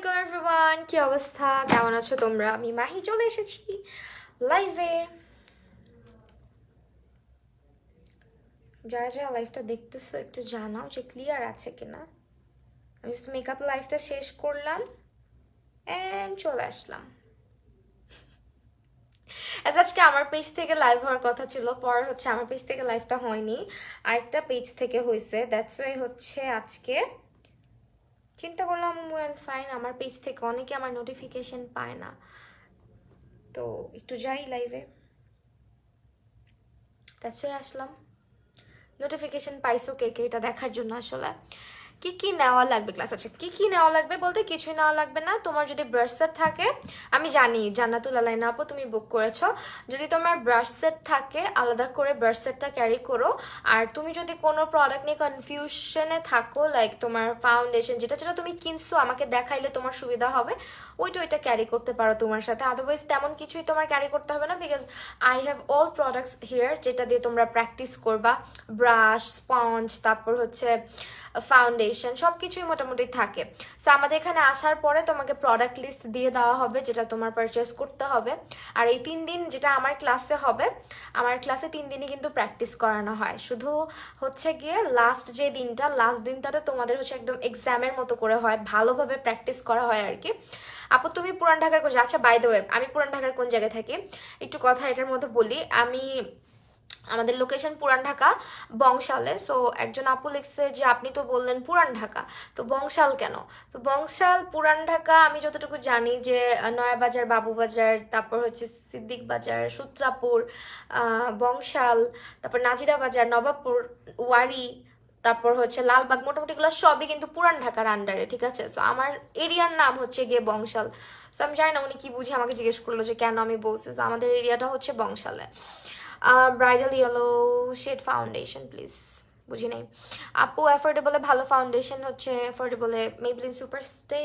আলাইকুম এভরিওয়ান, কি অবস্থা, কেমন আছো তোমরা? আমি মাহি চলে এসেছি লাইভে। যারা যারা লাইভটা দেখতেছো একটু জানাও যে ক্লিয়ার আছে কিনা। আমি জাস্ট মেকআপ লাইভটা শেষ করলাম এন্ড চলে আসলাম। আজকে আমার পেজ থেকে লাইভ হওয়ার কথা ছিল, পরে হচ্ছে আমার পেজ থেকে লাইভটা হয়নি, আরেকটা পেজ থেকে হয়েছে। দ্যাটস ওয়াই হচ্ছে আজকে চিন্তা করলাম ওয়েল ফাইন, আমার পেজ থেকে অনেকে আমার নোটিফিকেশন পায় না, তো একটু যাই লাইভে। That's why Aslam. নোটিফিকেশন পাইছো কে কে এটা দেখার জন্য। আসলে কি কি নেওয়া লাগবে ক্লাস? আচ্ছা, কি কি নেওয়া লাগবে বলতে কিছুই নেওয়া লাগবে না। তোমার যদি ব্রাশ সেট থাকে, আমি জানি জান্নাতুল আলাইনা আপু তুমি বুক করেছো, যদি তোমার ব্রাশ সেট থাকে আলাদা করে ব্রাশ সেটটা ক্যারি করো। আর তুমি যদি কোনো প্রোডাক্ট নিয়ে কনফিউশনে থাকো, লাইক তোমার ফাউন্ডেশন যেটা যেটা তুমি কিনছো আমাকে দেখাইলে তোমার সুবিধা হবে, ওইটা ক্যারি করতে পারো তোমার সাথে। আদারওয়াইজ তেমন কিছুই তোমার ক্যারি করতে হবে না, because I have all products here যেটা দিয়ে তোমরা প্র্যাকটিস করবা। ব্রাশ, স্পঞ্জ, তারপর হচ্ছে ফাউন্ডেশন, সব কিছুই মোটামুটি থাকে। সো আমাদের এখানে আসার পরে তোমাকে প্রোডাক্ট লিস্ট দিয়ে দেওয়া হবে যেটা তোমার পারচেস করতে হবে। আর এই 3 দিন যেটা আমার ক্লাসে হবে, আমার ক্লাসে 3 দিনই কিন্তু প্র্যাকটিস করানো হয়। শুধু হচ্ছে গিয়ে লাস্ট যে দিনটা, লাস্ট দিনটাতে তোমাদের হচ্ছে একদম এক্সামের মতো করে হয়, ভালোভাবে প্র্যাকটিস করা হয় আর কি। আপু তুমি পুরান ঢাকার কোন, আচ্ছা বাই দ্য ওয়ে আমি পুরান ঢাকার কোন জায়গায় থাকি একটু কথা এটার মধ্যে বলি। আমাদের লোকেশন পুরান ঢাকা, বংশালে। সো একজন আপু লিখছে যে আপনি তো বললেন পুরান ঢাকা, তো বংশাল কেন? তো বংশাল পুরান ঢাকা আমি যতটুকু জানি যে নয়াবাজার, বাবুবাজার, তারপর হচ্ছে সিদ্দিক বাজার, সূত্রাপুর, বংশাল, তারপর নাজিরা বাজার, নবাবপুর, ওয়ারি, তারপর হচ্ছে লালবাগ, মোটামুটি এগুলো সবই কিন্তু পুরান ঢাকার আন্ডারে, ঠিক আছে? সো আমার এরিয়ার নাম হচ্ছে গিয়ে বংশাল। সো আমি জানি না উনি কি বুঝে আমাকে জিজ্ঞেস করলো যে কেন আমি বলছি। সো আমাদের এরিয়াটা হচ্ছে বংশালে। Bridal yellow shade foundation please, বুঝি নাই আপু। অ্যাফোর্ডেবলে ভালো ফাউন্ডেশন হচ্ছে অ্যাফোর্ডেবলে মেবলিন সুপারস্টে,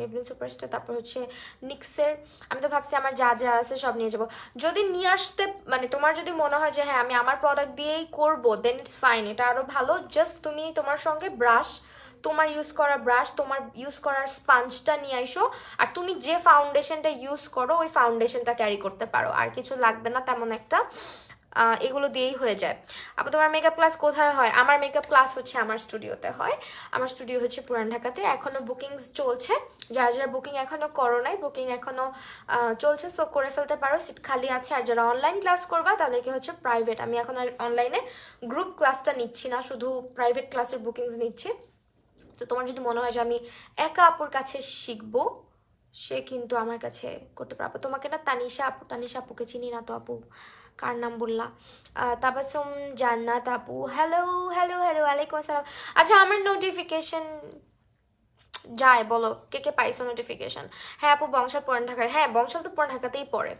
মেবলিন সুপারস্টে, তারপর হচ্ছে নিক্সের। আমি তো ভাবছি আমার যা যা আছে সব নিয়ে যাবো। যদি নিয়ে আসতে মানে তোমার যদি মনে হয় যে হ্যাঁ আমি আমার প্রোডাক্ট দিয়েই করবো, দেন ইটস ফাইন, এটা আরো ভালো। জাস্ট তুমি তোমার সঙ্গে ব্রাশ, তোমার ইউজ করা ব্রাশ, তোমার ইউজ করার স্পাঞ্জটা নিয়ে আইসো। আর তুমি যে ফাউন্ডেশনটা ইউজ করো ওই ফাউন্ডেশনটা ক্যারি করতে পারো, আর কিছু লাগবে না তেমন একটা। এগুলো দিয়েই হয়ে যায়। আবার তোমার মেকআপ ক্লাস কোথায় হয়? আমার মেকআপ ক্লাস হচ্ছে আমার স্টুডিওতে হয়। আমার স্টুডিও হচ্ছে পুরান ঢাকাতে। এখনো বুকিংস চলছে, যারা যারা বুকিং এখনো করো নাই, বুকিং এখনো চলছে, সো করে ফেলতে পারো, সিট খালি আছে। আর যারা অনলাইন ক্লাস করবা তাদেরকে হচ্ছে প্রাইভেট, আমি এখন আর অনলাইনে গ্রুপ ক্লাসটা নিচ্ছি না, শুধু প্রাইভেট ক্লাসের বুকিংস নিচ্ছি। তো তোমার যদি মনে হয় যে আমি একা আপুর কাছে শিখবো, সে কিন্তু আমার কাছে করতে পারবো। তোমাকে না তানিশা আপু, তানিশা আপুকে চিনি না তো আপু, কার নাম বললা? তাবাসুম জান্নাত আপু, হ্যালো হ্যালো হ্যালো, ওয়ালাইকুম আসসালাম। আচ্ছা আমার নোটিফিকেশন যায়, বলো কে কে পাইছো নোটিফিকেশন? হ্যাঁ আপু বংশাল পুরান ঢাকায়, হ্যাঁ বংশাল তো পুরান ঢাকাতেই পড়ে।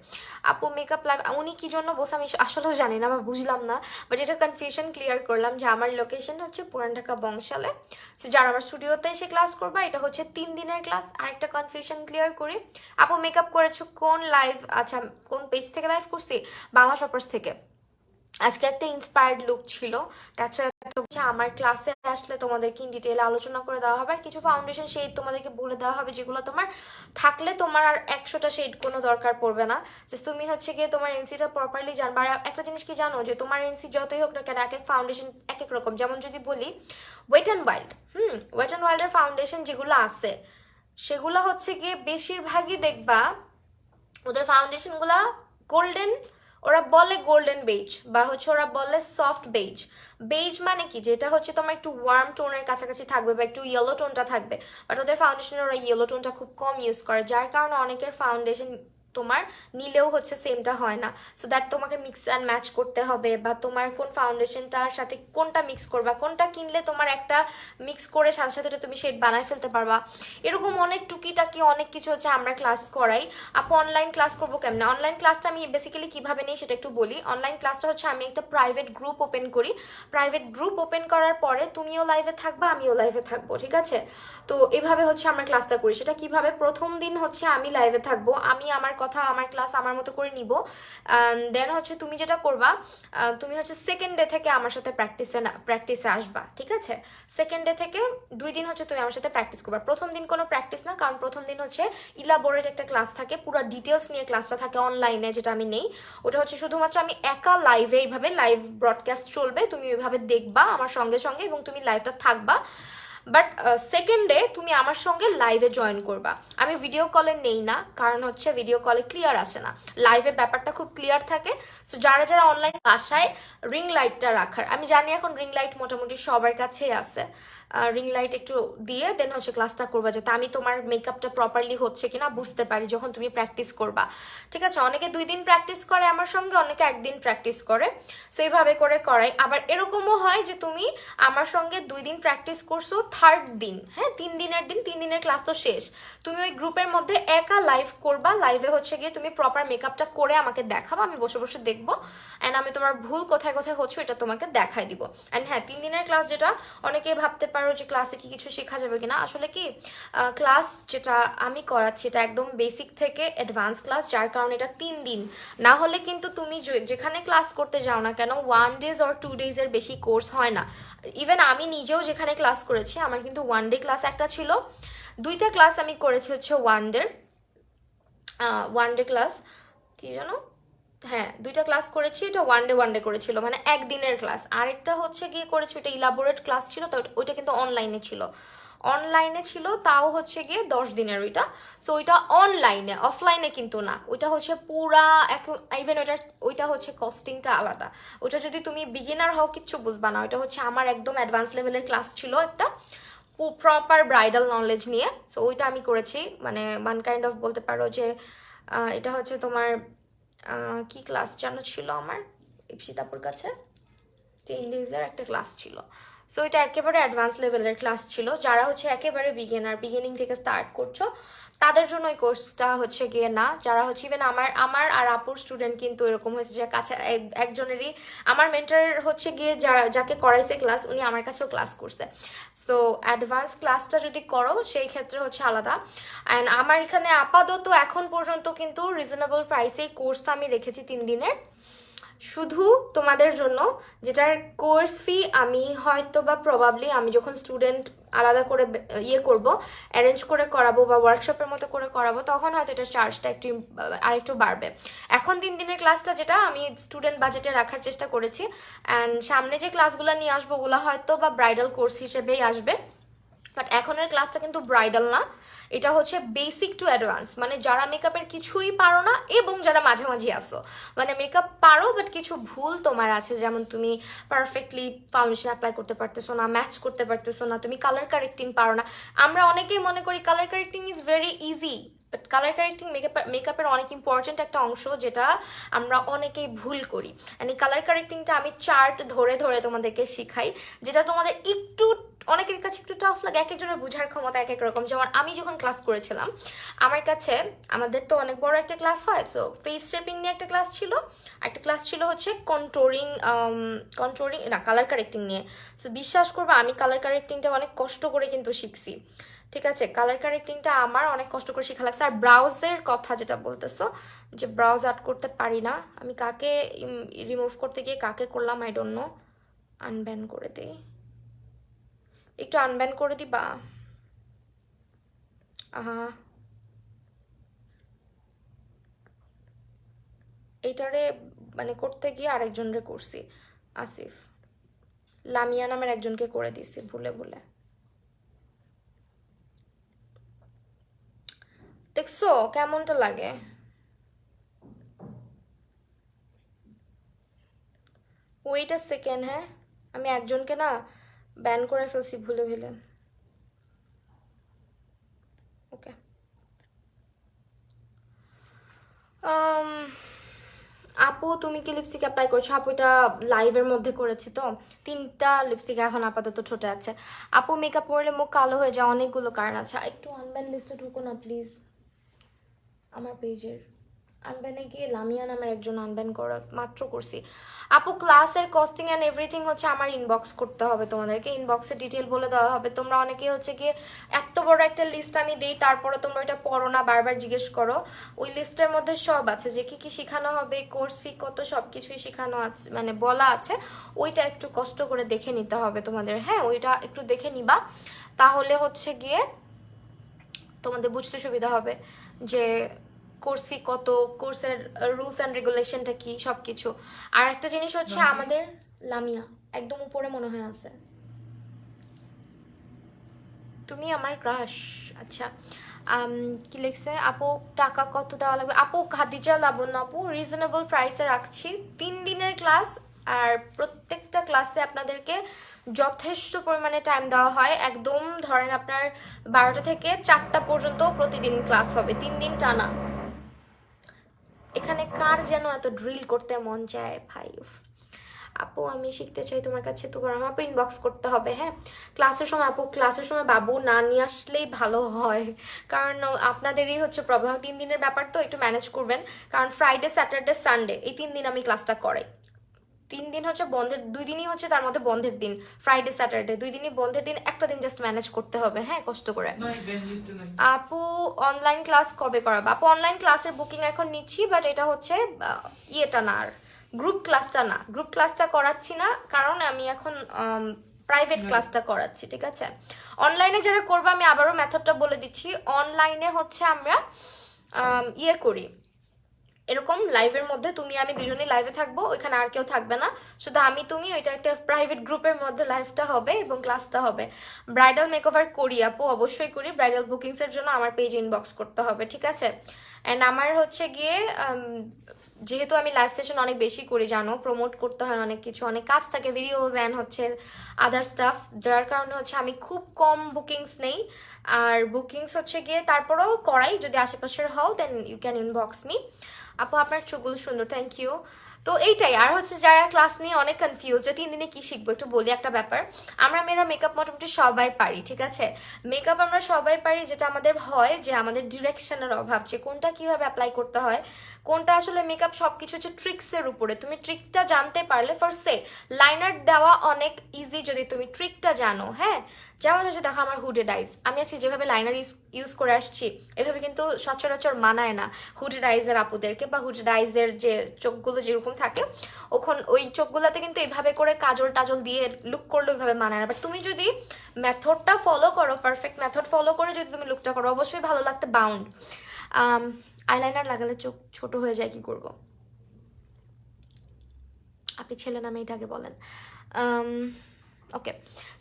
আপু মেকআপ লাইভ, উনি কি জন্য বসে আমি আসলেও জানি না বা বুঝলাম না, বাট এটা কনফিউশন ক্লিয়ার করলাম যে আমার লোকেশন হচ্ছে পুরান ঢাকা বংশালে। সো যারা আমার স্টুডিওতে এসে ক্লাস করবা, এটা হচ্ছে 3 দিনের ক্লাস। আরেকটা কনফিউশন ক্লিয়ার করি, আপু মেকআপ করেছো কোন লাইভ, আচ্ছা কোন পেজ থেকে লাইভ করছি? বাংলা শপার্স থেকে। আজকে একটা ইন্সপায়ার্ড লুক ছিল, দ্যাটস হচ্ছে আমার ক্লাসে আসলে তোমাদেরকে ইন ডিটেইলে আলোচনা করে দেওয়া হবে। আর কিছু ফাউন্ডেশন শেড তোমাদেরকে বলে দেওয়া হবে যেগুলো তোমার থাকলে তোমার আর 100টা শেড কোনো দরকার পড়বে না। জাস্ট তুমি হচ্ছে গিয়ে তোমার এনসিটা প্রপারলি জানবা। আর একটা জিনিস কি জানো, যে তোমার এনসি যতই হোক না কেন, এক এক ফাউন্ডেশন এক এক রকম। যেমন যদি বলি wet and wild, wet and ওয়াইল্ডের ফাউন্ডেশন যেগুলো আছে সেগুলো হচ্ছে গিয়ে বেশিরভাগই দেখবা ওদের ফাউন্ডেশনগুলা গোল্ডেন, ওরা বলে গোল্ডেন বেজ, বা হচ্ছে ওরা বলে সফট বেজ। বেজ মানে কি, যেটা হচ্ছে তোমার একটু ওয়ার্ম টোনের কাছাকাছি থাকবে বা একটু ইয়েলো টোনটা থাকবে। বাট ওদের ফাউন্ডেশনে ওরা ইয়েলো টোনটা খুব কম ইউজ করে, যার কারণে অনেকের ফাউন্ডেশন তোমার নিলেও হচ্ছে সেমটা হয় না। সো দ্যাট তোমাকে মিক্স অ্যান্ড ম্যাচ করতে হবে, বা তোমার কোন ফাউন্ডেশনটার সাথে কোনটা মিক্স করবা, কোনটা কিনলে তোমার একটা মিক্স করে সাথে সাথে তুমি শেড বানায় ফেলতে পারবা। এরকম অনেক টুকিটাকি অনেক কিছু হচ্ছে আমরা ক্লাস করাই। আপু অনলাইন ক্লাস করবো কেমনে? অনলাইন ক্লাসটা আমি বেসিক্যালি কিভাবে নিই সেটা একটু বলি। অনলাইন ক্লাসটা হচ্ছে আমি একটা প্রাইভেট গ্রুপ ওপেন করি। প্রাইভেট গ্রুপ ওপেন করার পরে তুমিও লাইভে থাকবা, আমিও লাইভে থাকবো, ঠিক আছে? তো এভাবে হচ্ছে আমরা ক্লাসটা করি। সেটা কিভাবে, প্রথম দিন হচ্ছে আমি লাইভে থাকবো, আমি আমার কথা আমার ক্লাস আমার মতো করে নিব। দেন হচ্ছে তুমি যেটা করবা, তুমি হচ্ছে সেকেন্ড ডে থেকে আমার সাথে প্র্যাকটিসে আসবা, ঠিক আছে? সেকেন্ড ডে থেকে 2 দিন হচ্ছে তুমি আমার সাথে প্র্যাকটিস করবা। প্রথম দিন কোনো প্র্যাকটিস না, কারণ প্রথম দিন হচ্ছে ইলাবোরেট একটা ক্লাস থাকে, পুরো ডিটেলস নিয়ে ক্লাসটা থাকে অনলাইনে, যেটা আমি নেই। ওটা হচ্ছে শুধুমাত্র আমি একা লাইভে, এইভাবে লাইভ ব্রডকাস্ট চলবে, তুমি ওইভাবে দেখবা আমার সঙ্গে সঙ্গে এবং তুমি লাইভটা থাকবা। বাট সেকেন্ড ডে তুমি আমার সঙ্গে লাইভে জয়েন করবা। আমি ভিডিও কলে নেই না, কারণ হচ্ছে ভিডিও কলে ক্লিয়ার আসে না, লাইভে ব্যাপারটা খুব ক্লিয়ার থাকে। সো যারা যারা অনলাইন, বাসায় রিং লাইটটা রাখার, আমি জানি এখন রিং লাইট মোটামুটি সবার কাছেই আছে, রিং লাইট একটু দিয়ে দেন হচ্ছে ক্লাসটা করবা, যাতে আমি তোমার মেকআপটা প্রপারলি হচ্ছে কিনা বুঝতে পারি যখন তুমি প্র্যাকটিস করবা, ঠিক আছে? অনেকে 2 দিন প্র্যাকটিস করে আমার সঙ্গে, অনেকে 1 দিন প্র্যাকটিস করে। সো এইভাবে করে করাই। আবার এরকমও হয় যে তুমি আমার সঙ্গে 2 দিন প্র্যাকটিস করছো, থার্ড দিন, হ্যাঁ 3 দিনের ক্লাস তো শেষ, তুমি ওই গ্রুপের মধ্যে একা লাইভ করবা, লাইভে হচ্ছে গিয়ে তুমি প্রপার মেকআপটা করে আমাকে দেখাবা, আমি বসে বসে দেখবো, অ্যান্ড আমি তোমার ভুল কোথায় কোথায় হচ্ছে এটা তোমাকে দেখাই দিব। অ্যান্ড হ্যাঁ, 3 দিনের ক্লাস, যেটা অনেকে ভাবতে পারো যে ক্লাসে কি কিছু শেখা যাবে কিনা, আসলে কি ক্লাস যেটা আমি করাচ্ছি এটা একদম বেসিক থেকে অ্যাডভান্স ক্লাস, যার কারণে এটা 3 দিন। না হলে কিন্তু তুমি যেখানে ক্লাস করতে যাও না কেন, 1 days or 2 days এর বেশি কোর্স হয় না। ইভেন আমি নিজেও যেখানে ক্লাস করেছি, আমার কিন্তু 1 day ক্লাস একটা ছিল, 2টা ক্লাস আমি করেছি হচ্ছে 1 ডে ক্লাস, কি জানো, হ্যাঁ 2টা ক্লাস করেছি, এটা 1 ডে করেছিল, মানে 1 দিনের ক্লাস। আরেকটা হচ্ছে গিয়ে করেছি, ওটা ইলাবোরেট ক্লাস ছিল, তো ওইটা কিন্তু অনলাইনে ছিল, তাও হচ্ছে গিয়ে 10 দিনের ওইটা। সো ওইটা অনলাইনে, অফলাইনে কিন্তু না, ওইটা হচ্ছে পুরা ইভেন ওইটা হচ্ছে কস্টিংটা আলাদা। ওটা যদি তুমি বিগিনার হও কিচ্ছু বুঝবা না, ওইটা হচ্ছে আমার একদম অ্যাডভান্স লেভেলের ক্লাস ছিল একটা, প্রপার ব্রাইডাল নলেজ নিয়ে। সো ওইটা আমি করেছি, মানে ওয়ান কাইন্ড অফ বলতে পারো যে এটা হচ্ছে তোমার কি ক্লাস জানো ছিল আমার, ইপসিতাপুর কাছে 10 days-এর একটা ক্লাস ছিল। সো এটা একেবারে অ্যাডভান্স লেভেলের ক্লাস ছিল, যারা হচ্ছে একেবারে বিগিনিং থেকে স্টার্ট করছো তাদের জন্য এই কোর্সটা হচ্ছে গিয়ে না। যারা হচ্ছে ইভেন আমার আর আপুর স্টুডেন্ট কিন্তু এরকম হয়েছে যে কাছে একজনেরই, আমার মেন্টর হচ্ছে গিয়ে যাকে করাইছে ক্লাস, উনি আমার কাছেও ক্লাস করছে। সো অ্যাডভান্স ক্লাসটা যদি করো সেই ক্ষেত্রে হচ্ছে আলাদা। অ্যান্ড আমার এখানে আপাতত এখন পর্যন্ত কিন্তু রিজনেবল প্রাইসে কোর্সটা আমি রেখেছি 3 দিনের, শুধু তোমাদের জন্য, যেটার কোর্স ফি আমি হয়তো বা প্রবাবলি আমি যখন স্টুডেন্ট আলাদা করে করব, অ্যারেঞ্জ করে করাবো বা ওয়ার্কশপের মতো করে করাবো, তখন হয়তো এটা চার্জটা আরেকটু বাড়বে। এখন 3 দিনের ক্লাসটা যেটা আমি স্টুডেন্ট বাজেটে রাখার চেষ্টা করেছি, অ্যান্ড সামনে যে ক্লাসগুলো নিয়ে আসবো ওগুলো হয়তো বা ব্রাইডাল কোর্স হিসেবেই আসবে। বাট এখনের ক্লাসটা কিন্তু ব্রাইডাল না, এটা হচ্ছে বেসিক টু অ্যাডভান্স, মানে যারা মেকআপের কিছুই পারো না এবং যারা মাঝামাঝি আসো, মানে মেকআপ পারো বাট কিছু ভুল তোমার আছে, যেমন তুমি পারফেক্টলি ফাউন্ডেশন অ্যাপ্লাই করতে পারতেছো না, ম্যাচ করতে পারতেছো না, তুমি কালার কারেক্টিং পারো না। আমরা অনেকেই মনে করি colour correcting is very easy, but colour correcting মেকআপের অনেক ইম্পর্টেন্ট একটা অংশ, যেটা আমরা অনেকেই ভুল করি। আর এই কালার কারেক্টিংটা আমি চার্ট ধরে ধরে তোমাদেরকে শিখাই, যেটা তোমাদের একটু, অনেকের কাছে একটু টাফ লাগে, এক একজনের বোঝার ক্ষমতা এক এক রকম। যেমন আমি যখন ক্লাস করেছিলাম, আমার কাছে, আমাদের তো অনেক বড় একটা ক্লাস হয়, সো ফেস শেপিং নিয়ে একটা ক্লাস ছিল, একটা ক্লাস ছিল হচ্ছে কন্ট্রোরিং না কালার কারেক্টিং নিয়ে। সো বিশ্বাস করবো, আমি কালার কারেক্টিংটা অনেক কষ্ট করে কিন্তু শিখছি, ঠিক আছে? কালার কারেক্টিংটা আমার অনেক কষ্ট করে শেখা লাগছে। আর ব্রাউজের কথা যেটা বলতেছো, যে ব্রাউজ আর্ট করতে পারি না আমি, কাকে রিমুভ করতে গিয়ে কাকে করলাম আই ডোন্ট নো, আনব্যান করে দিই, একটু আনব্যান করে দিবা। এইটারে মানে করতে গিয়ে আরেকজনরে করছি, আসিফ লামিয়া নামের একজনকে করে দিছি ভুলে ভুলে, দেখছো কেমনটা লাগে? ওয়েট আ সেকেন্ড, হ্যাঁ আমি একজনকে না ব্যান করে ফেলছি ভুলে ভুলে। ওকে, আপু তুমি কি লিপস্টিক অ্যাপ্লাই করছো? আপু এটা লাইভের মধ্যে করেছি তো, 3টা লিপস্টিক এখন আপাতত ঠোঁটে আছে। আপু মেকআপ পরলে মুখ কালো হয়ে যায়, অনেকগুলো কারণ আছে। একটু আনব্যান লিস্টে ঢুকো না প্লিজ আমার পেজের, আনব্যানে গিয়ে লামিয়া নামের একজন আনব্যান করা মাত্র করছি। আপু ক্লাসের কস্টিং অ্যান্ড এভরিথিং হচ্ছে আমার ইনবক্স করতে হবে, তোমাদেরকে ইনবক্সে ডিটেল বলে দেওয়া হবে। তোমরা অনেকে হচ্ছে গিয়ে এত বড় একটা লিস্ট আমি দিই, তারপরে তোমরা ওইটা পড়ো না, বারবার জিজ্ঞেস করো। ওই লিস্টের মধ্যে সব আছে, যে কি কি শেখানো হবে, কোর্স ফি কত, সব কিছুই শেখানো আছে, মানে বলা আছে। ওইটা একটু কষ্ট করে দেখে নিতে হবে তোমাদের, হ্যাঁ ওইটা একটু দেখে নিবা, তাহলে হচ্ছে গিয়ে তোমাদের বুঝতে সুবিধা হবে যে কোর্স ফি কত, কোর্সের রুলস অ্যান্ড রেগুলেশনটা কি, সব কিছু। আর একটা জিনিস হচ্ছে আমাদের লামিয়া একদম উপরে মনে হয় আছে, তুমি আমার ক্রাশ। আচ্ছা কি লিখছে আপু, টাকা কত দেওয়া লাগবে? আপু খাদিজা লাবণ্য আপু রিজনেবল প্রাইসে রাখছি, 3 দিনের ক্লাস, আর প্রত্যেকটা ক্লাসে আপনাদেরকে যথেষ্ট পরিমাণে টাইম দেওয়া হয়। একদম ধরেন আপনার 12টা থেকে 4টা পর্যন্ত প্রতিদিন ক্লাস হবে, 3 দিন টানা। এখানে কার যেন এত ড্রিল করতে মন চায় ভাই। আপু আমি শিখতে চাই তোমার কাছে, তো আমাকে ইনবক্স করতে হবে, হ্যাঁ ক্লাসের সময়। আপু ক্লাসের সময় বাবু না নিয়ে আসলেই ভালো হয়, কারণ আপনাদেরই হচ্ছে প্রবলেম। 3 দিনের ব্যাপার তো একটু ম্যানেজ করবেন, কারণ ফ্রাইডে স্যাটারডে সানডে এই 3 দিন আমি ক্লাসটা করাই। 3 দিন হচ্ছে বন্ধের, 2 দিনই হচ্ছে তার মধ্যে বন্ধের দিন, ফ্রাইডে স্যাটারডে 2 দিনই বন্ধের দিন, একটা দিন জাস্ট ম্যানেজ করতে হবে, হ্যাঁ কষ্ট করে। আপু অনলাইন ক্লাস কবে করাবো? আপু অনলাইন ক্লাসের বুকিং এখন নিচ্ছি, বাট এটা হচ্ছে ইয়েটা না, আর গ্রুপ ক্লাসটা না, গ্রুপ ক্লাসটা করাচ্ছি না, কারণ আমি এখন প্রাইভেট ক্লাসটা করাচ্ছি, ঠিক আছে। অনলাইনে যারা করবো, আমি আবারও মেথডটা বলে দিচ্ছি। অনলাইনে হচ্ছে আমরা ইয়ে করি, এরকম লাইভের মধ্যে তুমি আমি দুজনেই লাইভে থাকবো, ওইখানে আর কেউ থাকবে না, শুধু আমি তুমি, ওইটা একটা প্রাইভেট গ্রুপের মধ্যে লাইভটা হবে এবং ক্লাসটা হবে। ব্রাইডাল মেকওভার করি আপু, অবশ্যই করি। ব্রাইডাল বুকিংসের জন্য আমার পেজ ইনবক্স করতে হবে, ঠিক আছে। অ্যান্ড আমার হচ্ছে গিয়ে যেহেতু আমি লাইভ সেশন অনেক বেশি করি, জানো প্রমোট করতে হয় অনেক কিছু, অনেক কাজ থাকে, ভিডিওস অ্যান্ড হচ্ছে আদার স্টাফ, যার কারণে হচ্ছে আমি খুব কম বুকিংস নেই। আর বুকিংস হচ্ছে গিয়ে তারপরেও করাই, যদি আশেপাশের হও then you can inbox me. আপু আপনার চোখগুলো সুন্দর, থ্যাংক ইউ। তো এইটাই। আর হচ্ছে যারা ক্লাস নিয়ে অনেক কনফিউজ যে 3 দিনে কি শিখবো, একটু বলি একটা ব্যাপার। আমরা মেয়েরা মেকআপ মোটামুটি সবাই পারি, ঠিক আছে। মেকআপ আমরা সবাই পারি, যেটা আমাদের হয় যে আমাদের ডিরেকশনের অভাব, যে কোনটা কিভাবে অ্যাপ্লাই করতে হয়, কোনটা আসলে মেকআপ সবকিছু হচ্ছে ট্রিক্সের উপরে। তুমি ট্রিকটা জানতে পারলে, ফর সে লাইনার দেওয়া অনেক ইজি যদি তুমি ট্রিকটা জানো, হ্যাঁ। যেমন হচ্ছে দেখো আমার হুডেড আইজ, আমি আজকে যেভাবে লাইনার ইউজ করে আসছি, এভাবে কিন্তু সচরাচর মানায় না হুডেড আইজের আপুদেরকে, বা হুডেড আইজের যে চোখগুলো যেরকম থাকে, ওই চোখগুলোতে কিন্তু এইভাবে করে কাজল টাজল দিয়ে লুক করলে ওইভাবে মানায় না। বাট তুমি যদি মেথডটা ফলো করো, পারফেক্ট মেথড ফলো করে যদি তুমি লুকটা করো, অবশ্যই ভালো লাগতে বাউন্ড। আইলাইনার লাগালে চোখ ছোট হয়ে যায়, কি করব? আপনি ছেলে না মেয়েটাকে বলেন। ওকে,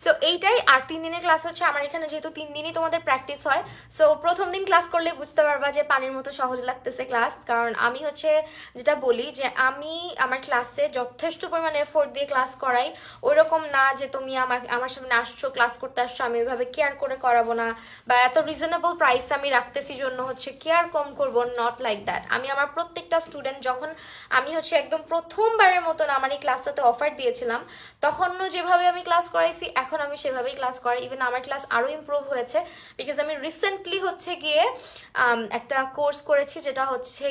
সো এইটাই। আর 3 দিনের ক্লাস হচ্ছে আমার এখানে, যেহেতু 3 দিনই তোমাদের প্র্যাকটিস হয়, সো প্রথম দিন ক্লাস করলে বুঝতে পারবা যে পানির মতো সহজ লাগতেছে ক্লাস। কারণ আমি হচ্ছে যেটা বলি যে আমি আমার ক্লাসে যথেষ্ট পরিমাণে এফোর্ট দিয়ে ক্লাস করাই। ওইরকম না যে তুমি আমার সামনে আসছো, ক্লাস করতে আসছো, আমি ওইভাবে কেয়ার করে করাবো না, বা এত রিজনেবল প্রাইস আমি রাখতেছি জন্য হচ্ছে কেয়ার কম করবো, নট লাইক দ্যাট। আমি আমার প্রত্যেকটা স্টুডেন্ট, যখন আমি হচ্ছে একদম প্রথমবারের মতন আমার এই ক্লাসটাতে অফার দিয়েছিলাম, তখনও যেভাবে আমি ক্লাস করাইছি এখন আমি সেভাবেই ক্লাস করাই। ইভেন আমার ক্লাস আরও ইমপ্রুভ হয়েছে, বিকজ আমি রিসেন্টলি হচ্ছে গিয়ে একটা কোর্স করেছি, যেটা হচ্ছে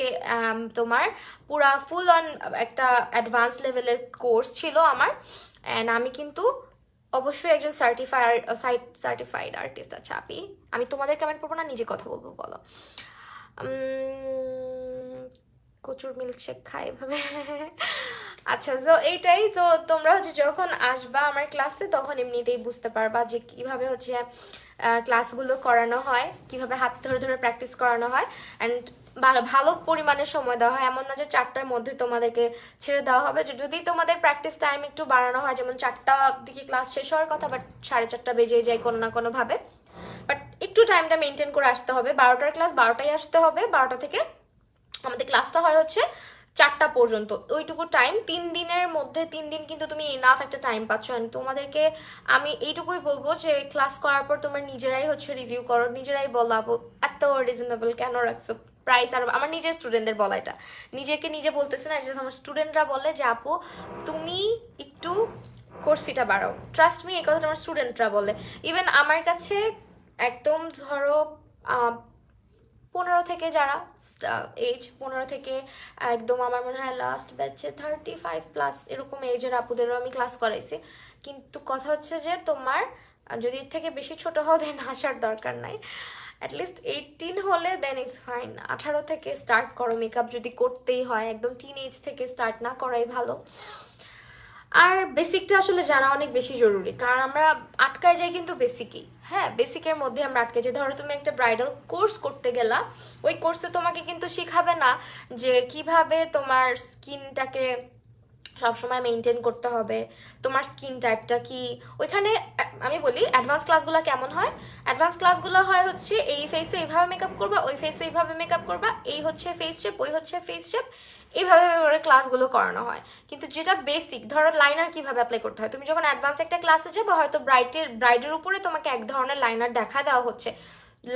তোমার পুরা ফুল অন একটা অ্যাডভান্স লেভেলের কোর্স ছিল আমার। অ্যান্ড আমি কিন্তু অবশ্যই একজন সার্টিফাইড আর্টিস্ট। আচ্ছা আপি, আমি তোমাদের কমেন্ট করবো না, নিজে কথা বলবো, বলো। কচুর মিল্কশেক খায় এভাবে। আচ্ছা, তো এইটাই। তো তোমরা হচ্ছে যখন আসবা আমার ক্লাসে, তখন এমনিতেই বুঝতে পারবা যে কিভাবে হচ্ছে ক্লাসগুলো করানো হয়, কিভাবে হাত ধরে ধরে প্র্যাকটিস করানো হয়, অ্যান্ড ভালো পরিমাণে সময় দেওয়া হয়। এমন না যে 4টার মধ্যে তোমাদেরকে ছেড়ে দেওয়া হবে। যদি তোমাদের প্র্যাকটিস টাইম একটু বাড়ানো হয়, যেমন 4টা দিকে ক্লাস শেষ হওয়ার কথা, বাট 4:30 বেজে যায় কোনো না কোনোভাবে, বাট একটু টাইমটা মেনটেন করে আসতে হবে। 12টার ক্লাস 12টায় আসতে হবে, 12টা থেকে আমাদের ক্লাসটা হয় হচ্ছে 4টা পর্যন্ত, ওইটুকু টাইম। 3 দিনের মধ্যে 3 দিন কিন্তু তুমি ইনাফ একটা টাইম পাচ্ছ। অ্যান্ড তোমাদেরকে আমি এইটুকুই বলবো যে ক্লাস করার পর তোমরা নিজেরাই হচ্ছে রিভিউ করো, নিজেরাই বলাবো এত রিজনেবল কেন রাখছো প্রাইস। আর আমার নিজের স্টুডেন্টদের বলা, এটা নিজেকে নিজে বলতেছে না, আমার স্টুডেন্টরা বলে যে আপু তুমি একটু কোর্স ফিটা বাড়াও। ট্রাস্ট মি, এই কথাটা আমার স্টুডেন্টরা বলে। ইভেন আমার কাছে একদম ধরো 15 থেকে যারা এজ 15 থেকে একদম আমার মনে হয় লাস্ট ব্যাচে 35+ এরকম এজের আপুদেরও আমি ক্লাস করাইছি। কিন্তু কথা হচ্ছে যে তোমার যদি এর থেকে বেশি ছোট হও দেন আসার দরকার নাই। অ্যাটলিস্ট 18 হলে দেন ইটস ফাইন। 18 থেকে স্টার্ট করো মেকআপ যদি করতেই হয়, একদম টিন এজ থেকে স্টার্ট না করাই ভালো। আর বেসিকটা আসলে জানা অনেক বেশি জরুরি, কারণ আমরা আটকায় যাই কিন্তু বেসিকই। হ্যাঁ, বেসিকের মধ্যে আমরা আটকে যাই। ধরো তুমি একটা ব্রাইডাল কোর্স করতে গেলা, ওই কোর্সে তোমাকে কিন্তু শিখাবে না যে কিভাবে তোমার স্কিনটাকে সবসময় মেনটেন করতে হবে, তোমার স্কিন টাইপটা কি। ওইখানে আমি বলি অ্যাডভান্স ক্লাসগুলো কেমন হয়, অ্যাডভান্স ক্লাসগুলো হয় হচ্ছে এই ফেসে এইভাবে মেকআপ করবা, ওই ফেসে এইভাবে মেকআপ করবা, এই হচ্ছে ফেস শেপ, ওই হচ্ছে ফেস শেপ, এইভাবে করে ক্লাসগুলো করানো হয়। কিন্তু যেটা বেসিক, ধরো লাইনার কিভাবে অ্যাপ্লাই করতে হয়, তুমি যখন অ্যাডভান্স একটা ক্লাসে যাবে হয়তো ব্রাইডের উপরে তোমাকে এক ধরনের লাইনার দেখা দেওয়া হচ্ছে,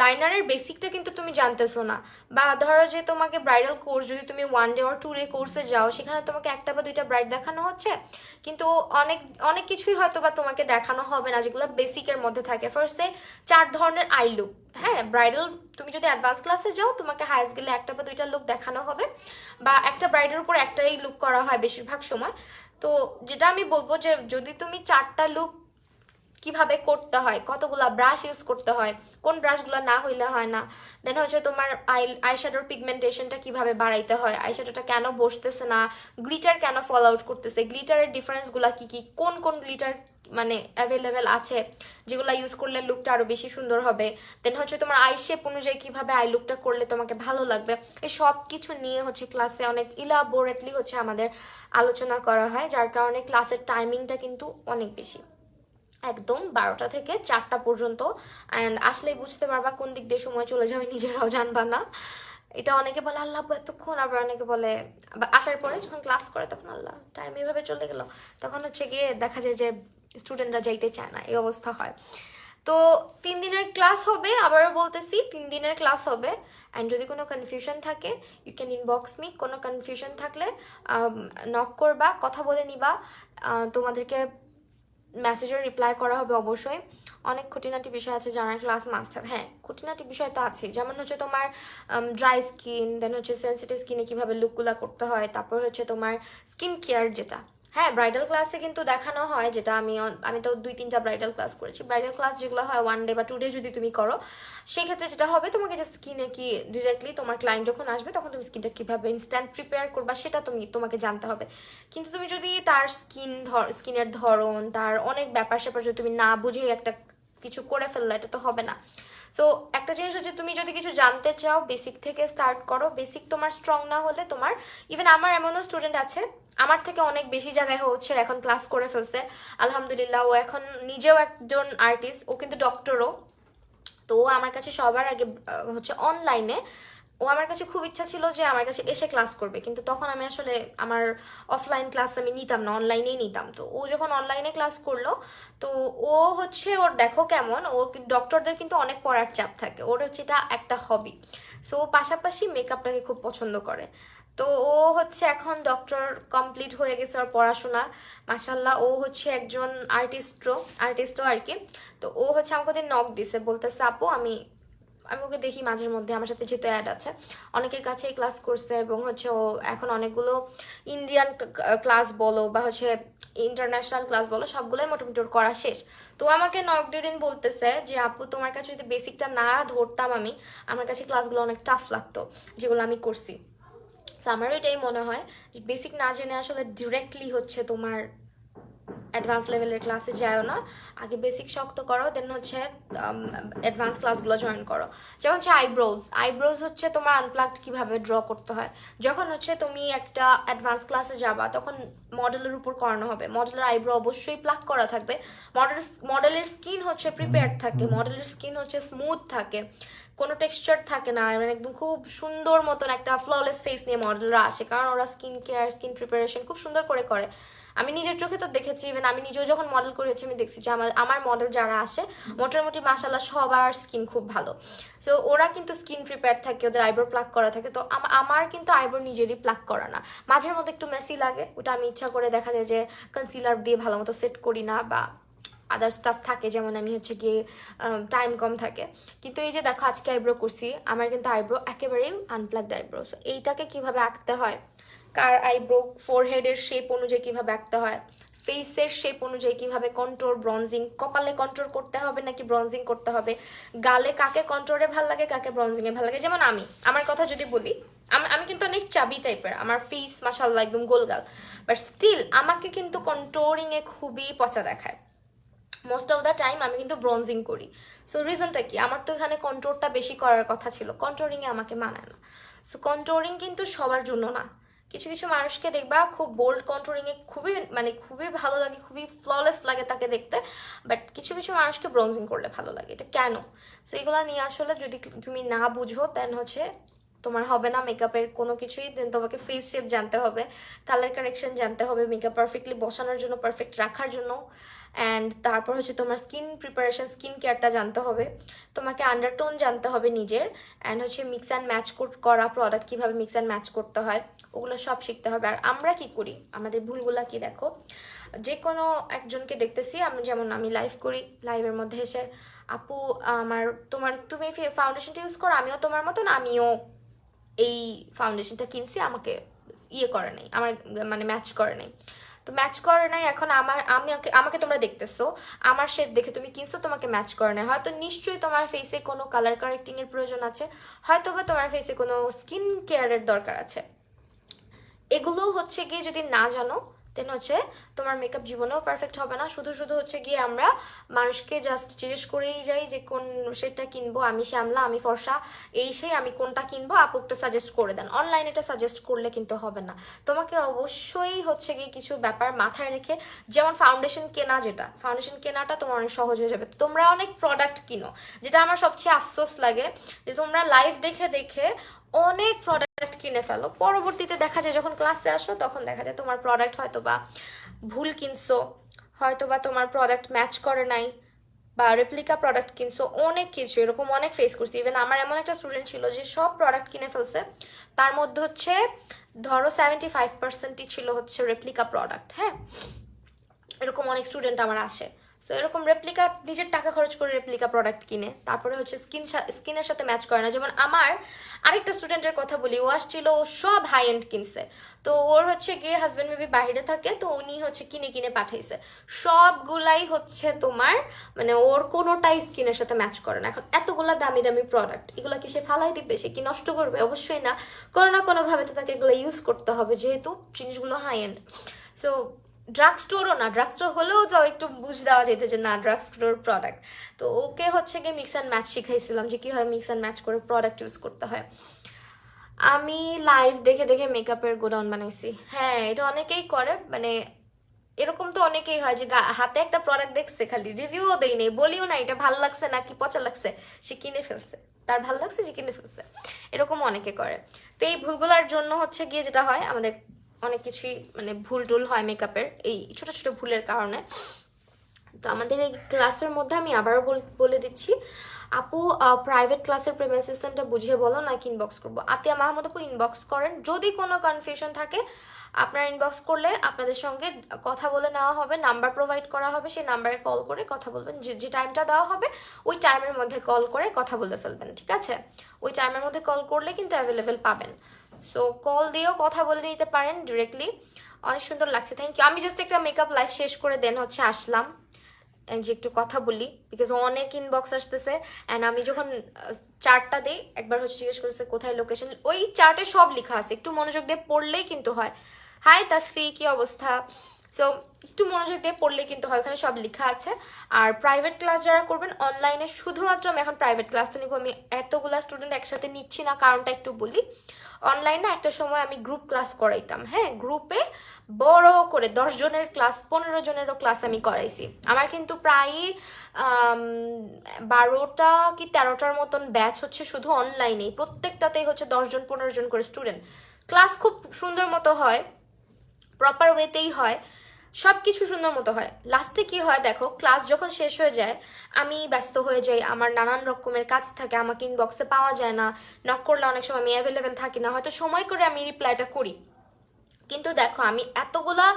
লাইনারের বেসিকটা কিন্তু তুমি জানতেছো না। বা ধরো যে তোমাকে ব্রাইডাল কোর্স যদি তুমি 1 ডে or 2 ডে কোর্সে যাও, সেখানে তোমাকে একটা বা দুইটা ব্রাইড দেখানো হচ্ছে, কিন্তু অনেক অনেক কিছুই হয়তো বা তোমাকে দেখানো হবে না যেগুলো বেসিকের মধ্যে থাকে। ফার্স্টে 4 ধরনের আই লুক, হ্যাঁ ব্রাইডাল তুমি যদি অ্যাডভান্স ক্লাসে যাও তোমাকে হাইস্ট গেলে একটা বা দুইটা লুক দেখানো হবে, বা একটা ব্রাইডের উপর একটাই লুক করা হয় বেশিরভাগ সময়। তো যেটা আমি বলবো যে যদি তুমি 4টা লুক কিভাবে করতে হয়, কতগুলা ব্রাশ ইউজ করতে হয়, কোন ব্রাশগুলো না হইলে হয় না, দেন হচ্ছে তোমার আইশ্যাডোর পিগমেন্টেশনটা কিভাবে বাড়াইতে হয়, আইশ্যাডোটা কেন বসতেছে না, গ্লিটার কেন ফল আউট করতেছে, গ্লিটারের ডিফারেন্সগুলো কি কি, কোন কোন গ্লিটার মানে অ্যাভেলেবেল আছে যেগুলো ইউজ করলে লুকটা আরো বেশি সুন্দর হবে, দেন হচ্ছে তোমার আই শেপ অনুযায়ী কিভাবে আই লুকটা করলে তোমাকে ভালো লাগবে। এই সব কিছু নিয়ে হচ্ছে ক্লাসে অনেক ইলাবোরেটলি হচ্ছে আমাদের আলোচনা করা হয়, যার কারণে ক্লাসের টাইমিংটা কিন্তু অনেক বেশি, একদম 12টা থেকে 4টা পর্যন্ত। অ্যান্ড আসলেই বুঝতে পারবা কোন দিক দিয়ে সময় চলে যাবে, নিজেরাও জানবা না। এটা অনেকে বলে আল্লাহ এতক্ষণ, আবার অনেকে বলে আসার পরে যখন ক্লাস করে তখন আল্লাহ টাইম এভাবে চলে গেল, তখন হচ্ছে গিয়ে দেখা যায় যে স্টুডেন্টরা যাইতে চায় না, এই অবস্থা হয়। তো 3 দিনের ক্লাস হবে, আবারও বলতেছি 3 দিনের ক্লাস হবে। অ্যান্ড যদি কোনো কনফিউশন থাকে ইউ ক্যান ইনবক্স মি, কোনো কনফিউশন থাকলে নক করবা, কথা বলে নিবা, তোমাদেরকে মেসেজের রিপ্লাই করা হবে অবশ্যই। অনেক খুঁটিনাটি বিষয় আছে জানার, ক্লাস মাস্ট হ্যাভ। হ্যাঁ, খুঁটিনাটি বিষয় তো আছে, যেমন হচ্ছে তোমার ড্রাই স্কিন, দেন হচ্ছে সেন্সিটিভ স্কিনে কীভাবে লুকগুলা করতে হয়, তারপর হচ্ছে তোমার স্কিন কেয়ার যেটা, হ্যাঁ ব্রাইডাল ক্লাসে কিন্তু দেখানো হয়, যেটা আমি তো 2-3টা ব্রাইডাল ক্লাস করেছি। ব্রাইডাল ক্লাস যেগুলো হয় 1 ডে বা 2 ডে যদি তুমি করো, সেক্ষেত্রে যেটা হবে তোমাকে যে স্কিনে কি ডিরেক্টলি তোমার ক্লায়েন্ট যখন আসবে তখন তুমি স্কিনটা কীভাবে ইনস্ট্যান্ট প্রিপেয়ার করবা সেটা তোমাকে জানতে হবে। কিন্তু তুমি যদি তার স্কিনের ধরন, তার অনেক ব্যাপার স্যাপার যদি তুমি না বুঝে একটা কিছু করে ফেললে, এটা তো হবে না। সো একটা জিনিস হচ্ছে তুমি যদি কিছু জানতে চাও বেসিক থেকে স্টার্ট করো। বেসিক তোমার স্ট্রং না হলে তোমার, ইভেন আমার এমনও স্টুডেন্ট আছে আমার থেকে অনেক বেশি জায়গায় হচ্ছে এখন ক্লাস করে ফেলছে আলহামদুলিল্লাহ। ও এখন নিজেও একজন আর্টিস্ট, ও কিন্তু ডক্টরও। তো ও আমার কাছে সবার আগে হচ্ছে অনলাইনে, ও আমার কাছে খুব ইচ্ছা ছিল যে আমার কাছে এসে ক্লাস করবে, কিন্তু তখন আমি আসলে আমার অফলাইন ক্লাস আমি নিতাম না, অনলাইনেই নিতাম। তো ও যখন অনলাইনে ক্লাস করলো, তো ও হচ্ছে ওর দেখো কেমন, ওর ডক্টরদের কিন্তু অনেক পড়ার চাপ থাকে, ওর হচ্ছে এটা একটা হবি। সো ও পাশাপাশি মেকআপটাকে খুব পছন্দ করে। তো ও হচ্ছে এখন ডক্টর কমপ্লিট হয়ে গেছে ওর পড়াশোনা, মাসাল্লাহ। ও হচ্ছে একজন আর্টিস্টও আর কি। তো ও হচ্ছে আমাকে ওদের নক দিছে, বলতেছে আপু আমি আমি ওকে দেখি মাঝের মধ্যে, আমার সাথে যেহেতু অ্যাড আছে অনেকের কাছেই ক্লাস করছে, এবং হচ্ছে ও এখন অনেকগুলো ইন্ডিয়ান ক্লাস বলো বা হচ্ছে ইন্টারন্যাশনাল ক্লাস বলো সবগুলোই মোটামুটি ওর করা শেষ। তো আমাকে নক দিন বলতেছে যে আপু তোমার কাছে যদি বেসিকটা না ধরতাম আমি, আমার কাছে ক্লাসগুলো অনেক টাফ লাগতো যেগুলো আমি করছি। তো আমারও এটাই মনে হয় যে বেসিক না জেনে আসলে ডিরেক্টলি হচ্ছে তোমার অ্যাডভান্স লেভেলের ক্লাসে যাও না, আগে বেসিক শক্ত করো, দেন হচ্ছে অ্যাডভান্স ক্লাসগুলো জয়েন করো। যেমন হচ্ছে আইব্রোজ হচ্ছে তোমার আনপ্লাগড কিভাবে ড্র করতে হয়। যখন হচ্ছে তুমি একটা অ্যাডভান্স ক্লাসে যাবা তখন মডেলের উপর করানো হবে, মডেলের আইব্রো অবশ্যই প্লাগ করা থাকবে, মডেলের স্কিন হচ্ছে প্রিপেয়ার্ড থাকে, মডেলের স্কিন হচ্ছে স্মুথ থাকে, কোনো টেক্সচার থাকে না, মানে একদম খুব সুন্দর মতন একটা ফ্ললেস ফেস নিয়ে মডেলরা আসে, কারণ ওরা স্কিন কেয়ার স্কিন প্রিপারেশন খুব সুন্দর করে করে। আমি নিজের চোখে তো দেখেছি, ইভেন আমি নিজেও যখন মডেল করেছি আমি দেখছি যে আমার মডেল যারা আসে মোটামুটি মাশাল্লাহ সবার স্কিন খুব ভালো। সো ওরা কিন্তু স্কিন প্রিপেয়ার থাকে, ওদের আইব্রো প্লাক করা থাকে। তো আমার কিন্তু আইব্রো নিজেরই প্লাক করা না, মাঝের মধ্যে একটু মেসি লাগে, ওটা আমি ইচ্ছা করে দেখা যায় যে কনসিলার দিয়ে ভালো মতো সেট করি না, বা আদার স্টাফ থাকে, যেমন আমি হচ্ছে গিয়ে টাইম কম থাকে। কিন্তু এই যে দেখো আজকে আইব্রো করছি, আমার কিন্তু আইব্রো একেবারেই আনপ্লাগড আইব্রো। এইটাকে কিভাবে আঁকতে হয়, কার আইব্রো ফোরহেডের শেপ অনুযায়ী কিভাবে আঁকতে হয়, ফেসের শেপ অনুযায়ী কিভাবে কন্ট্রোর ব্রঞ্জিং, কপালে কন্ট্রোর করতে হবে নাকি ব্রঞ্জিং করতে হবে, গালে কাকে কন্ট্রোরে ভাল লাগে কাকে ব্রঞ্জিংয়ে ভাল লাগে। যেমন আমি আমার কথা যদি বলি, আমি কিন্তু অনেক চাবি টাইপের, আমার ফেস মাশাআল্লাহ একদম গোলগাল, বাট স্টিল আমাকে কিন্তু কন্ট্রোরিংয়ে খুবই পচা দেখায়। মোস্ট অফ দ্য টাইম আমি কিন্তু ব্রঞ্জিং করি। সো রিজনটা কি, আমার তো এখানে কন্ট্রোরটা বেশি করার কথা ছিল, কন্ট্রোরিংয়ে আমাকে মানায় না। সো কন্ট্রোরিং কিন্তু সবার জন্য না। কিছু কিছু মানুষকে দেখবা খুব বোল্ড কন্ট্রোরিংয়ে খুবই ভালো লাগে, খুবই ফ্ললেস লাগে তাকে দেখতে, বাট কিছু কিছু মানুষকে ব্রঞ্জিং করলে ভালো লাগে। এটা কেন? সো এগুলো নিয়ে আসলে যদি তুমি না বুঝো দেন হচ্ছে তোমার হবে না মেকআপের কোনো কিছুই। দেন তোমাকে ফেস শেপ জানতে হবে, কালার কারেকশন জানতে হবে, মেকআপ পারফেক্টলি বসানোর জন্য, পারফেক্ট রাখার জন্য। অ্যান্ড তারপর হচ্ছে তোমার স্কিন প্রিপারেশন, স্কিন কেয়ারটা জানতে হবে, তোমাকে আন্ডারটোন জানতে হবে নিজের, অ্যান্ড হচ্ছে মিক্স অ্যান্ড ম্যাচ করা প্রোডাক্ট কীভাবে মিক্স অ্যান্ড ম্যাচ করতে হয় ওগুলো সব শিখতে হবে। আর আমরা কি করি, আমাদের ভুলগুলা কি দেখো, যে কোনো একজনকে দেখতেছি, যেমন আমি লাইভ করি, লাইভের মধ্যে এসে আপু তুমি ফাউন্ডেশনটা ইউজ করো, আমিও তোমার মতন, আমিও এই ফাউন্ডেশনটা কিনছি, আমাকে করে নাই, আমার মানে ম্যাচ করে নাই। তো ম্যাচ করে নাই, এখন আমাকে তোমরা দেখতেছো, আমার শেড দেখে তুমি কিনছো, তোমাকে ম্যাচ করে নাই, হয়তো নিশ্চয়ই তোমার ফেসে কোনো কালার কারেক্টিং এর প্রয়োজন আছে, হয়তো বা তোমার ফেসে কোনো স্কিন কেয়ারের দরকার আছে। এগুলো হচ্ছে গিয়ে যদি না জানো দেন হচ্ছে তোমার মেকআপ জীবনেও পারফেক্ট হবে না। শুধু শুধু হচ্ছে গিয়ে আমরা মানুষকে জাস্ট জিজ্ঞেস করেই যাই যে কোন শেডটা কিনবো, আমি শ্যামলা, আমি ফর্সা, আমি কোনটা কিনবো, আপু একটা সাজেস্ট করে দেন। অনলাইনে এটা সাজেস্ট করলে কিন্তু হবে না, তোমাকে অবশ্যই হচ্ছে গিয়ে কিছু ব্যাপার মাথায় রেখে, যেমন ফাউন্ডেশন কেনাটা তোমার অনেক সহজ হয়ে যাবে। তোমরা অনেক প্রোডাক্ট কিনো, যেটা আমার সবচেয়ে আফসোস লাগে যে তোমরা লাইভ দেখে দেখে অনেক প্রোডাক্ট কিনে ফেলো, পরবর্তীতে দেখা যায় যখন ক্লাসে আসো তখন দেখা যায় তোমার প্রোডাক্ট হয়তো বা ভুল কিনছো, হয়তো বা তোমার প্রোডাক্ট ম্যাচ করে নাই, বা রেপ্লিকা প্রোডাক্ট কিনছো, অনেক কিছু এরকম অনেক ফেস করছি। ইভেন আমার এমন একটা স্টুডেন্ট ছিল যে সব প্রোডাক্ট কিনে ফেলছে, তার মধ্যে হচ্ছে ধরো 75%ই ছিল হচ্ছে রেপ্লিকা প্রোডাক্ট। হ্যাঁ, এরকম অনেক স্টুডেন্ট আমার আসে। সো এরকম রেপ্লিকা, নিজের টাকা খরচ করে রেপ্লিকা প্রোডাক্ট কিনে তারপরে হচ্ছে স্কিনের সাথে ম্যাচ করে না। যেমন আমার আরেকটা স্টুডেন্টের কথা বলি, ও আসছিল, ও সব হাই এন্ড কিনছে, তো ওর হচ্ছে গিয়ে হাজব্যান্ড মেবি বাইরে থাকে, তো উনি হচ্ছে কিনে কিনে পাঠাইছে, সবগুলাই হচ্ছে তোমার মানে ওর কোনোটাই স্কিনের সাথে ম্যাচ করে না। এখন এতগুলা দামি দামি প্রোডাক্ট, এগুলো কি সে ফালাই দিবে, সে কি নষ্ট করবে? অবশ্যই না, কোনো না কোনোভাবে তো তাকে এগুলো ইউজ করতে হবে, যেহেতু জিনিসগুলো হাই এন্ড। সো ড্রাগ স্টোরও না, ড্রাগ স্টোর হলেও যাও একটু বুঝ দেওয়া যেত যে না ড্রাগ স্টোর প্রোডাক্ট। তো ওকে হচ্ছে গিয়ে মিক্স অ্যান্ড ম্যাচ শিখাইছিলাম যে কীভাবে মিক্স অ্যান্ড ম্যাচ করে প্রোডাক্ট ইউজ করতে হয়। আমি লাইভ দেখে দেখে মেকআপের গোডাউন বানাইছি। হ্যাঁ, এটা অনেকেই করে, মানে এরকম তো অনেকেই হয় যে হাতে একটা প্রোডাক্ট দেখছে, খালি রিভিউও দেই নেই, বলিও না এটা ভালো লাগছে নাকি পচা লাগছে, সে কিনে ফেলছে, তার ভালো লাগছে সে কিনে ফেলছে, এরকম অনেকে করে। তো এই ভুলগুলোর জন্য হচ্ছে গিয়ে যেটা হয়, আমাদের অনেক কিছুই মানে ভুল টুল হয় মেকআপের এই ছোট ছোট ভুলের কারণে। তো আমাদের এই ক্লাসের মধ্যে আমি আবারও বলে দিচ্ছি, আপু প্রাইভেট ক্লাসের পেমেন্ট সিস্টেমটা বুঝিয়ে বলো নাকি ইনবক্স করবো? আতিয়া মাহমুদ আপু ইনবক্স করেন, যদি কোনো কনফিউশন থাকে আপনারা ইনবক্স করলে আপনাদের সঙ্গে কথা বলে নেওয়া হবে, নাম্বার প্রোভাইড করা হবে, সেই নাম্বারে কল করে কথা বলবেন, যে টাইমটা দেওয়া হবে ওই টাইমের মধ্যে কল করে কথা বলে ফেলবেন, ঠিক আছে? ওই টাইমের মধ্যে কল করলে কিন্তু অ্যাভেলেবেল পাবেন। সো কল দিয়েও কথা বলে নিতে পারেন ডিরেক্টলি। অনেক সুন্দর লাগছে, থ্যাংক ইউ। আমি জাস্ট একটা মেকআপ লাইভ শেষ করে দেন হচ্ছে আসলাম যে একটু কথা বলি, বিকজ অনেক ইনবক্স আসতেছে। অ্যান্ড আমি যখন চার্টটা দিই একবার হচ্ছে জিজ্ঞেস করেছে কোথায় লোকেশন, ওই চার্টে সব লেখা আছে, একটু মনোযোগ দিয়ে পড়লেই কিন্তু হয়। হাই তাসফি, কি অবস্থা? সো একটু মনোযোগ দিয়ে পড়লে কিন্তু হয়, ওখানে সব লেখা আছে। আর প্রাইভেট ক্লাস যারা করবেন অনলাইনে, শুধুমাত্র আমি এখন প্রাইভেট ক্লাসটা নিব, আমি এতগুলা স্টুডেন্ট একসাথে নিচ্ছি না, কারণটা একটু বলি। অনলাইনে একটা সময় আমি গ্রুপ ক্লাস করাইতাম, হ্যাঁ, গ্রুপে বড় করে 10 জনের ক্লাস, 15 জনেরও ক্লাস আমি করাইছি। আমার কিন্তু প্রায় 12টা কি 13টার মতন ব্যাচ হচ্ছে শুধু অনলাইনেই, প্রত্যেকটাতেই হচ্ছে 10 জন 15 জন করে স্টুডেন্ট। ক্লাস খুব সুন্দর মতো হয়, প্রপার ওয়েতেই হয়, সব কিছু সুন্দর মতো হয়। লাস্টে কি হয় দেখো, ক্লাস যখন শেষ হয়ে যায় আমি ব্যস্ত হয়ে যাই, আমার নানান রকমের কাজ থাকে, আমাকে ইনবক্সে পাওয়া যায় না, নক করলে অনেক সময় আমি অ্যাভেলেবেল থাকি না, হয়তো সময় করে আমি রিপ্লাইটা করি, কিন্তু দেখো আমি এতগুলা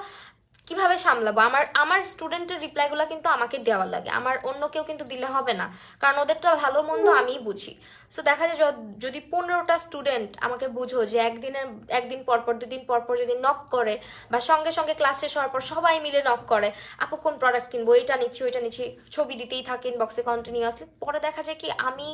কিভাবে সামলাবো? আমার আমার স্টুডেন্টের রিপ্লাইগুলো কিন্তু আমাকে দেওয়া লাগে, আমার অন্য কেউ কিন্তু দিলে হবে না, কারণ ওদেরটা ভালো মন্দ আমিই বুঝি। সো দেখা যায় যদি 15টা স্টুডেন্ট আমাকে বুঝো যে একদিন পর পর 2 দিন পর পর যদি নক করে, বা সঙ্গে সঙ্গে ক্লাস শেষ হওয়ার পর সবাই মিলে নক করে, আপু কোন প্রোডাক্ট কিনবো, এটা নিচ্ছি ওইটা নিচ্ছি, ছবি দিতেই থাকে ইনবক্সে কন্টিনিউয়াসলি, পরে দেখা যায় কি আমি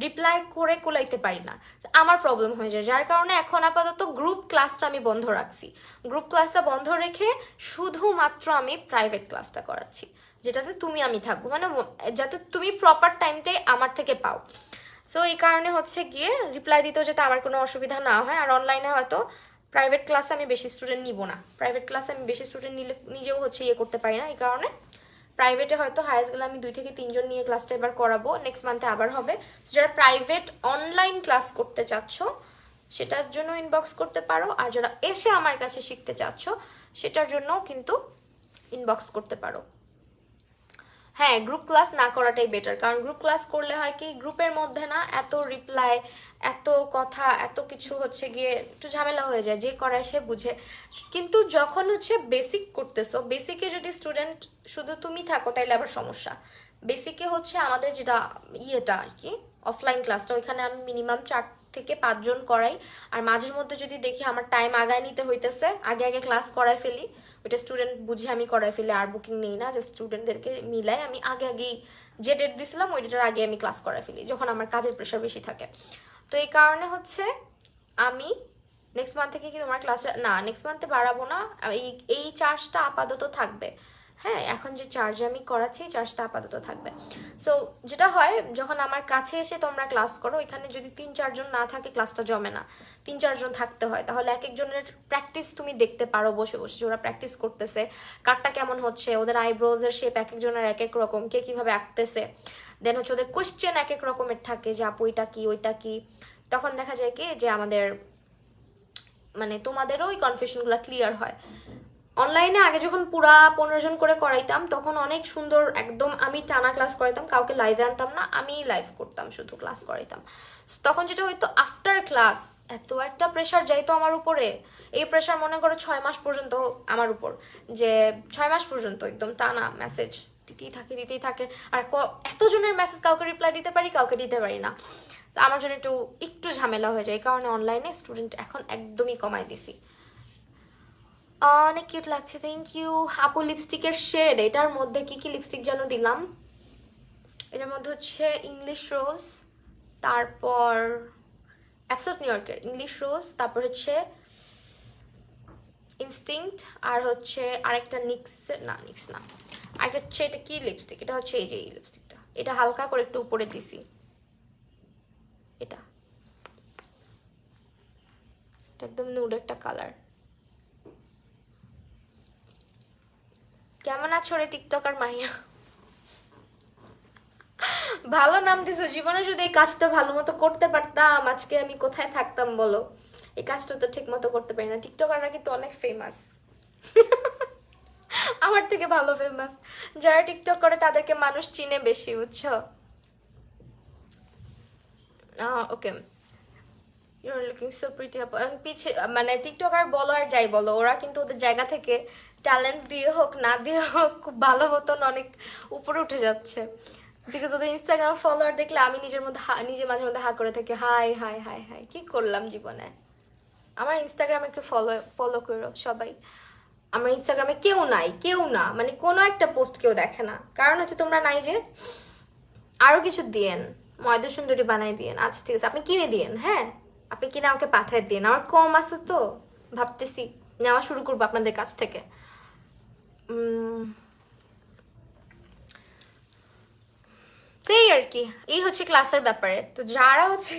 রিপ্লাই করে কুলাইতে পারি না, আমার প্রবলেম হয়ে যায়। যার কারণে এখন আপাতত গ্রুপ ক্লাসটা আমি বন্ধ রাখছি। গ্রুপ ক্লাসটা বন্ধ রেখে শুধুমাত্র আমি প্রাইভেট ক্লাসটা করাচ্ছি, যেটাতে তুমি আমি থাকবো, মানে যাতে তুমি প্রপার টাইমটাই আমার থেকে পাও। সো এই কারণে হচ্ছে গিয়ে রিপ্লাই দিতেও যাতে আমার কোনো অসুবিধা না হয়। আর অনলাইনে হয়তো প্রাইভেট ক্লাসে আমি বেশি স্টুডেন্ট নিব না, প্রাইভেট ক্লাসে আমি বেশি স্টুডেন্ট নিলে নিজেও হচ্ছে ইয়ে করতে পারি না, এই কারণে প্রাইভেটে হয়তো হায়েস্ট গেলে আমি 2 থেকে 3 জন নিয়ে ক্লাসটা এবার করাবো, নেক্সট মান্থে আবার হবে। যারা প্রাইভেট অনলাইন ক্লাস করতে চাচ্ছ সেটার জন্য ইনবক্স করতে পারো, আর যারা এসে আমার কাছে শিখতে চাচ্ছ সেটার জন্য কিন্তু ইনবক্স করতে পারো। হ্যাঁ, গ্রুপ ক্লাস না করাটাই বেটার, কারণ গ্রুপ ক্লাস করলে হয় কি গ্রুপের মধ্যে না এত রিপ্লাই, এত কথা, এত কিছু হচ্ছে গিয়ে একটু ঝামেলা হয়ে যায়, যে করায় সে বুঝে। কিন্তু যখন হচ্ছে বেসিক করতেছো, বেসিকে যদি স্টুডেন্ট শুধু তুমি থাকো তাইলে আবার সমস্যা। বেসিকে হচ্ছে আমাদের যেটা ইয়েটা আর কি অফলাইন ক্লাসটা, ওইখানে আমি মিনিমাম 4 থেকে 5 জন করাই। আর মাঝের মধ্যে যদি দেখি আমার টাইম আগায় নিতে হইতেছে, আগে আগে ক্লাস করায় ফেলি, ওইটা স্টুডেন্ট বুঝে আমি করাই ফেলি, আর বুকিং নেই না, যে স্টুডেন্টদেরকে মিলাই আমি আগে আগেই যে ডেট দিছিলাম ওই ডেটের আগে আমি ক্লাস করাই ফেলি, যখন আমার কাজের প্রেশার বেশি থাকে। তো এই কারণে হচ্ছে আমি নেক্সট মান্থ থেকে কি তোমার ক্লাস, না নেক্সট মান্থে বাড়াবো না, এই চার্জটা আপাতত থাকবে। হ্যাঁ, এখন যে চার্জ আমি করাচ্ছি চার্জটা আপাতত থাকবে। সো যেটা হয়, যখন আমার কাছে এসে তোমরা ক্লাস করো, এখানে যদি 3-4 জন না থাকে ক্লাসটা জমে না, 3-4 জন থাকতে হয়, তাহলে এক একজনের প্র্যাকটিস তুমি দেখতে পারো বসে বসে, যে ওরা প্র্যাকটিস করতেছে, কারটা কেমন হচ্ছে, ওদের আইব্রোজের শেপ এক একজনের এক এক রকম, কে কিভাবে আঁকতেছে, দেন হচ্ছে ওদের কোয়েশ্চেন এক এক রকমের থাকে, যে আপু ওইটা কি ওইটা কি। তখন দেখা যায় কি যে আমাদের মানে তোমাদেরও ওই কনফিউশনগুলো ক্লিয়ার হয়। অনলাইনে আগে যখন পুরা 15 জন করে করাইতাম তখন অনেক সুন্দর একদম আমি টানা ক্লাস করাইতাম, কাউকে লাইভে আনতাম না, আমি লাইভ করতাম, শুধু ক্লাস করাইতাম। তখন যেটা হইতো আফটার ক্লাস এত একটা প্রেশার যাইতো আমার উপরে, এই প্রেশার মনে করো 6 মাস পর্যন্ত আমার উপর, যে 6 মাস পর্যন্ত একদম টানা মেসেজ দিতেই থাকে। আর এতজনের মেসেজ কাউকে রিপ্লাই দিতে পারি, কাউকে দিতে পারি না, আমার জন্য একটু ঝামেলা হয়ে যায়। এই কারণে অনলাইনে স্টুডেন্ট এখন একদমই কমাই দিছি। অনেক কিউট লাগছে, থ্যাংক ইউ আপু। লিপস্টিকের শেড, এটার মধ্যে কি কি লিপস্টিক যেন দিলাম, এটার মধ্যে হচ্ছে ইংলিশ রোজ, তারপর অ্যাবসোলিউট নিউ ইয়র্কের ইংলিশ রোজ, তারপর হচ্ছে ইনস্টিংক্ট, আর হচ্ছে আরেকটা নিক্স না আরেকটা হচ্ছে, এটা কি লিপস্টিক, এটা হচ্ছে এই যে এই লিপস্টিকটা, এটা হালকা করে একটু উপরে দিছি, এটা একদম নুড একটা কালার। কেমন আছো রে টিকটকার মাইয়া? ভালো নাম দিছো, জীবনে যদি এই কাজটা ভালো মতো করতে পারতাম আজকে আমি কোথায় থাকতাম বলো। এই কাজটা তো ঠিক মতো করতে পারি না। টিকটকাররা কিন্তু অনেক ফেমাস, আমার থেকে ভালো ফেমাস। যারা টিকটক করে তাদেরকে মানুষ চিনে বেশি, বুঝছো? ওকে, ইউর লুকিং সো প্রিটি আপু। পিছে মানে টিকটকার বলো আর যাই বলো, ওরা কিন্তু ওদের জায়গা থেকে ট্যালেন্ট দিয়ে হোক না দিয়ে হোক খুব ভালো মতন অনেক উপরে উঠে যাচ্ছে। বিকজ ওদের ইনস্টাগ্রাম ফলোয়ার দেখলে আমি নিজের মধ্যে নিজে মাঝে মধ্যে হা করে থাকি, হাই হাই হাই হাই কি করলাম জীবনে। আমার ইনস্টাগ্রামে একটু ফলো ফলো করো সবাই। আমার ইনস্টাগ্রামে কেউ নাই, কেউ না, মানে কোনো একটা পোস্ট কেউ দেখে না, কারণ হচ্ছে তোমরা নাই যে। আরো কিছু দিয়েন, ময়দা সুন্দরী বানাই দিয়েন। আচ্ছা ঠিক আছে, আপনি কিনে দিয়েন, হ্যাঁ আপনি কিনে আমাকে পাঠিয়ে দিন, আমার কম আছে তো, ভাবতেছি নেওয়া শুরু করবো আপনাদের কাছ থেকে। সেই আর কি, এই হচ্ছে ক্লাসের ব্যাপারে। তো যারা হচ্ছে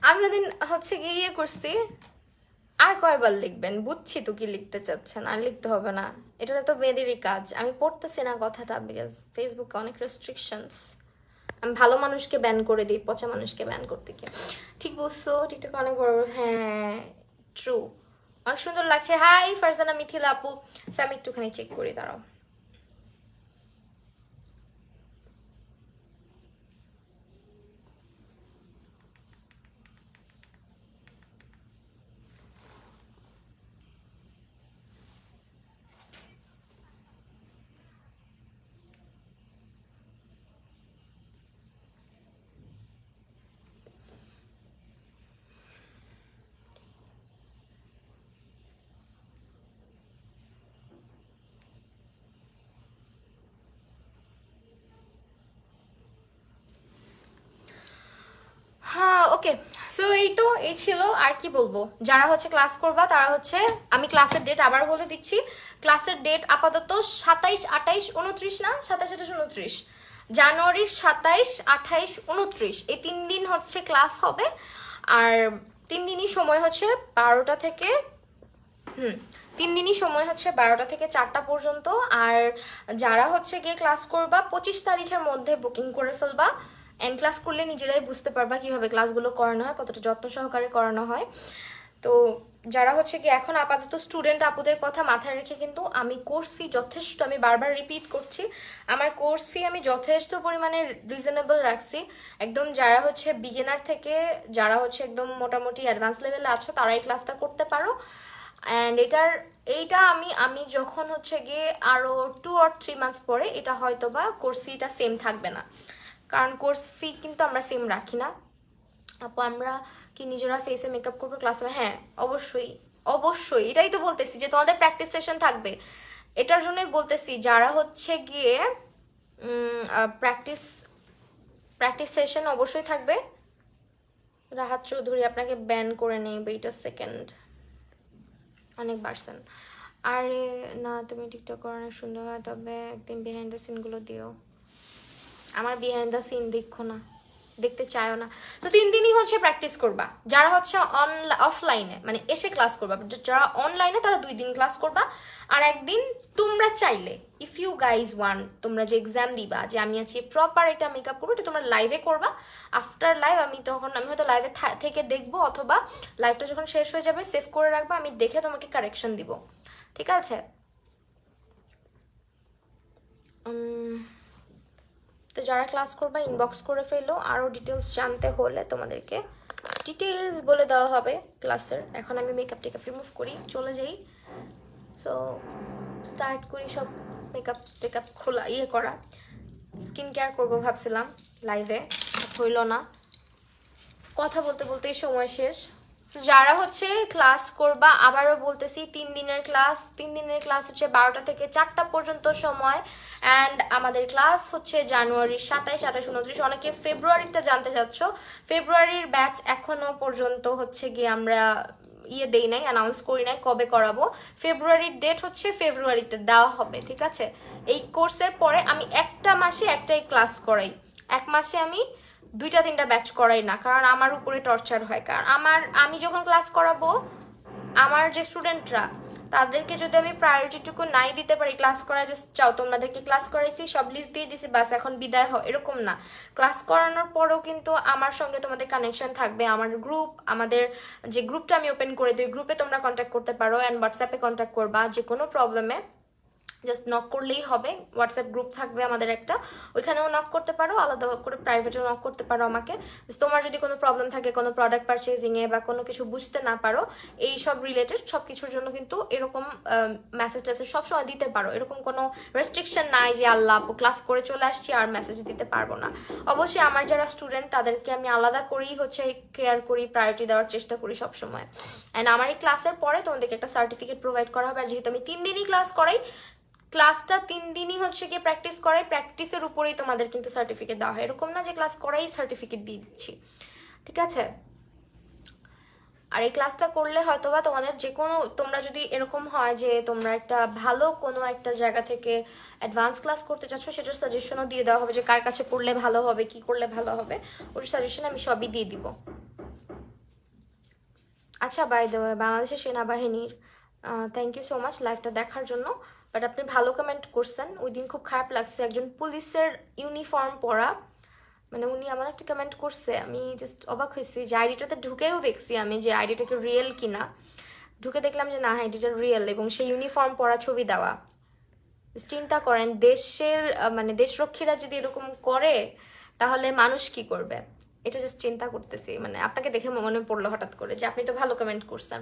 আমি ওদিন হচ্ছে গিয়ে ইয়ে করছি, আর কয়বার লিখবেন, বুঝছি তো কি লিখতে চাচ্ছেন, আর লিখতে হবে না, এটা তো মেয়েদেরই কাজ। আমি পড়তেছি না কথাটা, বিকজ ফেসবুকে অনেক রেস্ট্রিকশনস, আমি ভালো মানুষকে ব্যান করে দিই পচা মানুষকে ব্যান করতে গিয়ে। ঠিক বলছো, টিকটক অনেক বড়, হ্যাঁ ট্রু, অনেক সুন্দর লাগছে। হাই ফারজানা মিথিলা আপু, আমি একটুখানি চেক করি, দাঁড়াও। ওকে, সো এই ছিল, আর কি বলবো। যারা হচ্ছে ক্লাস করবা তারা হচ্ছে, আমি ক্লাসের ডেট আবার বলে দিচ্ছি, ক্লাসের ডেট আপাতত 27, 28, 29 না, 27, 28, 29 জানুয়ারির 27, 28, 29 এই 3 দিন হচ্ছে ক্লাস হবে। আর 3 দিনই সময় হচ্ছে 12টা থেকে 3 দিনই সময় হচ্ছে 12টা থেকে 4টা পর্যন্ত। আর যারা হচ্ছে গিয়ে ক্লাস করবা 25 তারিখের মধ্যে বুকিং করে ফেলবা। এন্ড ক্লাস করলে নিজেরাই বুঝতে পারবা কিভাবে ক্লাসগুলো করানো হয়, কতটা যত্ন সহকারে করানো হয়। তো যারা হচ্ছে কি এখন আপাতত স্টুডেন্ট আপুদের কথা মাথায় রেখে কিন্তু আমি কোর্স ফি যথেষ্ট, আমি বারবার রিপিট করছি, আমার কোর্স ফি আমি যথেষ্ট পরিমাণে রিজনেবল রাখছি। একদম যারা হচ্ছে বিগিনার থেকে যারা হচ্ছে একদম মোটামুটি অ্যাডভান্স লেভেলে আছো তারা এই ক্লাসটা করতে পারো। অ্যান্ড এইটা আমি যখন হচ্ছে গিয়ে আরও 2 or 3 মান্থস পরে এটা হয়তো বা কোর্স ফিটা সেম থাকবে না, কারণ কোর্স ফি কিন্তু আমরা সেম রাখি না আপু। আমরা কি নিজেরা ফেসে মেকআপ করবো ক্লাসে? হ্যাঁ, অবশ্যই অবশ্যই, এটাই তো বলতেছি যে তোমাদের প্র্যাকটিস সেশন থাকবে। এটার জন্যই বলতেছি যারা হচ্ছে গিয়ে প্র্যাকটিস সেশন অবশ্যই থাকবে। রাহাত চৌধুরী আপনাকে ব্যান করে নেই, ওয়েট আ সেকেন্ড, অনেক বাড়ছেন। আরে না, তুমি টিকটক করা অনেক সুন্দর হয়, তবে একদিন বিহাইন্ড দ্য সিনগুলো দিও। আমার বিহাইন্ড দ্য সিন দেখো না, দেখতে চায়ও না। তো 3 দিনই হচ্ছে প্র্যাকটিস করবা। যারা হচ্ছে অফলাইনে মানে এসে ক্লাস করবা, যারা অনলাইনে তারা 2 দিন ক্লাস করবা। আর একদিন তোমরা চাইলে, ইফ ইউ গাইজ ওয়ান্ট, তোমরা যে এক্সাম দিবা যে আমি আজকে প্রপার এটা মেকআপ করবো, এটা তোমরা লাইভে করবা। আফটার লাইভ আমি হয়তো লাইভে থেকে দেখবো, অথবা লাইভটা যখন শেষ হয়ে যাবে সেভ করে রাখবা, আমি দেখে তোমাকে কারেকশন দিব, ঠিক আছে? তো যারা ক্লাস করবা ইনবক্স করে ফেলো। আরও ডিটেলস জানতে হলে তোমাদেরকে ডিটেলস বলে দেওয়া হবে ক্লাসের। এখন আমি মেকআপ টেকআপ রিমুভ করি, চলে যাই। সো স্টার্ট করি সব মেকআপ টেকআপ খোলা করা। স্কিন কেয়ার করবো ভাবছিলাম লাইভে, হইল না, কথা বলতে বলতেই সময় শেষ। যারা হচ্ছে ক্লাস করবা, আবারও বলতেছি 3 দিনের ক্লাস হচ্ছে 12টা থেকে 4টা পর্যন্ত সময়। অ্যান্ড আমাদের ক্লাস হচ্ছে জানুয়ারির 27, 28, 29। অনেকে ফেব্রুয়ারিটা জানতে চাচ্ছ, ফেব্রুয়ারির ব্যাচ এখনো পর্যন্ত হচ্ছে গিয়ে আমরা দেই নাই, অ্যানাউন্স করি নাই কবে করাবো। ফেব্রুয়ারির ডেট হচ্ছে ফেব্রুয়ারিতে দেওয়া হবে, ঠিক আছে? এই কোর্সের পরে আমি একটা মাসে একটাই ক্লাস করাই, 1 মাসে আমি 2-3টা ব্যাচ করাই না, কারণ আমার উপরে টর্চার হয়। কারণ আমি যখন ক্লাস করাবো, আমার যে স্টুডেন্টরা তাদেরকে যদি আমি প্রায়োরিটিটুকু নাই দিতে পারি, ক্লাস করা জাস্ট চাও তোমাদেরকে ক্লাস করাইছি, সব লিস্ট দিয়ে দিছি, বাস এখন বিদায় হও, এরকম না। ক্লাস করানোর পরেও কিন্তু আমার সঙ্গে তোমাদের কানেকশন থাকবে। আমার গ্রুপ, আমাদের যে গ্রুপটা আমি ওপেন করে দিই, গ্রুপে তোমরা কন্ট্যাক্ট করতে পারো, অ্যান্ড হোয়াটসঅ্যাপে কন্ট্যাক্ট করবা যে কোনো প্রবলেমে, জাস্ট নক করলেই হবে। হোয়াটসঅ্যাপ গ্রুপ থাকবে আমাদের একটা, ওইখানেও নক করতে পারো, আলাদা করে প্রাইভেটেও নক করতে পারো আমাকে। তোমার যদি কোনো প্রবলেম থাকে কোনো প্রোডাক্ট পারচেজিংয়ে বা কোনো কিছু বুঝতে না পারো, এই সব রিলেটেড সব কিছুর জন্য কিন্তু এরকম মেসেজ টেসেজ সবসময় দিতে পারো। এরকম কোনো রেস্ট্রিকশন নাই যে আল্লাহ আপু ক্লাস করে চলে আসছি আর মেসেজ দিতে পারবো না। অবশ্যই আমার যারা স্টুডেন্ট তাদেরকে আমি আলাদা করেই হচ্ছে কেয়ার করি, প্রায়োরিটি দেওয়ার চেষ্টা করি সবসময়। অ্যান্ড আমার এই ক্লাসের পরে তোমাদেরকে একটা সার্টিফিকেট প্রোভাইড করা হবে। আর যেহেতু আমি 3 দিনই ক্লাস করাই, ক্লাসটা 3 দিনই হচ্ছে গিয়ে প্র্যাকটিস করাই, প্র্যাকটিসের উপরেই তোমাদের কিন্তু সার্টিফিকেট দেওয়া হয়। এরকম না যে ক্লাস করাই সার্টিফিকেট দিয়ে দিচ্ছি, ঠিক আছে? আর এই ক্লাসটা করলে হয়তোবা তোমাদের যে কোনো, তোমরা যদি এরকম হয় যে তোমরা একটা ভালো কোনো একটা জায়গা থেকে অ্যাডভান্স ক্লাস করতে চাচ্ছ, সেটার সাজেশনও দিয়ে দেওয়া হবে যে কার কাছে পড়লে ভালো হবে, কি করলে ভালো হবে, ওর সাজেশন আমি সবই দিয়ে দিব। আচ্ছা, বাই দ্য ওয়ে, বাংলাদেশের সেনাবাহিনীর থ্যাংক ইউ সো মাচ লাইভটা দেখার জন্য। বাট আপনি ভালো কমেন্ট করছেন, ওই দিন খুব খারাপ লাগছে, একজন পুলিশের ইউনিফর্ম পরা, মানে উনি আমার একটা কমেন্ট করছে, আমি জাস্ট অবাক হয়েছি। যে আইডিটাতে ঢুকেও দেখছি আমি যে আইডিটাকে রিয়েল কিনা, ঢুকে দেখলাম যে না, আইডিটা রিয়েল এবং সেই ইউনিফর্ম পরা ছবি দেওয়া। চিন্তা করেন, দেশের মানে দেশরক্ষীরা যদি এরকম করে তাহলে মানুষ কি করবে, এটা জাস্ট চিন্তা করতেছি। মানে আপনাকে দেখে মনে পড়লো হঠাৎ করে যে আপনি তো ভালো কমেন্ট করছেন।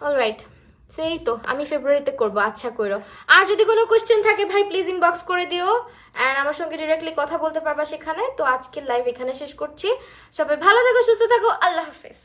অলরাইট, সেই তো আমি ফেব্রুয়ারিতে করবো, আচ্ছা কইরো। আর যদি কোনো কোয়েশ্চেন থাকে ভাই প্লিজ ইনবক্স করে দিও, অ্যান্ড আমার সঙ্গে ডিরেক্টলি কথা বলতে পারবা সেখানে। তো আজকের লাইভ এখানে শেষ করছি, সবাই ভালো থাকো, সুস্থ থাকো, আল্লাহ হাফেজ।